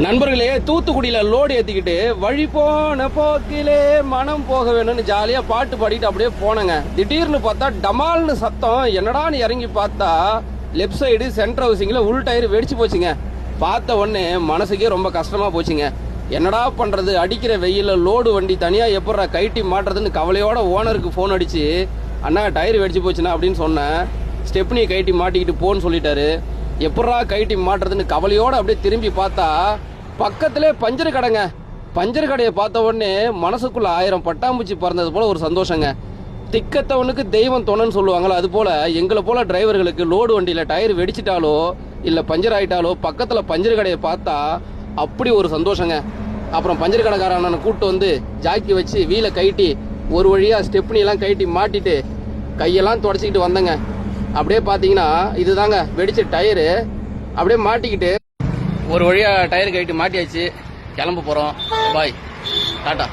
நண்பர்களே, தூத்துக்குடியில லோடு ஏத்திக்கிட்டு வழி போன போக்கிலே மனம் போக வேணும்னு ஜாலியா பாட்டு பாடிட்டு அப்படியே போனங்க. திடீர்னு பார்த்தா டமால்னு சத்தம். என்னடான்னு இறங்கி பார்த்தா லெப்ட் சைடு சென்டர் ஹவுசிங்ல உள் டயர் வெடிச்சு போச்சுங்க. பார்த்த உடனே மனசுக்கே ரொம்ப கஷ்டமா போச்சுங்க. என்னடா பண்றது, அடிக்கிற வெயில லோடு வண்டி தனியா எப்படா கைட்டி மாட்டுறதுன்னு கவலையோட ஓனருக்கு போன் அடிச்சு, அண்ணா டயர் வெடிச்சு போச்சுன்னா அப்படின்னு சொன்னேன். ஸ்டெப்னியை கைட்டி மாட்டிக்கிட்டு போன்னு சொல்லிட்டாரு. எப்படா கைட்டி மாட்டுறதுன்னு கவலையோட அப்படியே திரும்பி பார்த்தா பக்கத்திலே பஞ்சர் கடைங்க. பஞ்சர் கடையை பார்த்த உடனே மனசுக்குள்ள 1000 பட்டாம்பூச்சி பறந்தது போல ஒரு சந்தோஷங்க. திக்கத்தவனுக்கு தெய்வம் தொணன்னு சொல்லுவாங்களா, அது போல எங்களை போல டிரைவர்களுக்கு லோடு வண்டியில டயர் வெடிச்சிட்டாலோ இல்ல பஞ்சர் ஆயிட்டாலோ பக்கத்துல பஞ்சர் கடையை பார்த்தா அப்படி ஒரு சந்தோஷங்க. அப்புறம் பஞ்சர் கடைக்காரனை கூப்பிட்டு வந்து ஜாக்கி வச்சு வீலை கைட்டி ஒரு வழியா ஸ்டெப்னி எல்லாம் கைட்டி மாட்டிட்டு கையெல்லாம் தொடச்சிக்கிட்டு வந்தங்க. அப்படியே பாத்தீங்கன்னா இதுதாங்க வெடிச்ச டயரு. அப்படியே மாட்டிக்கிட்டு ஒரு வழியா டயர் கைட்டு மாட்டியாச்சு. கிளம்ப போறோம். பாய், டாடா.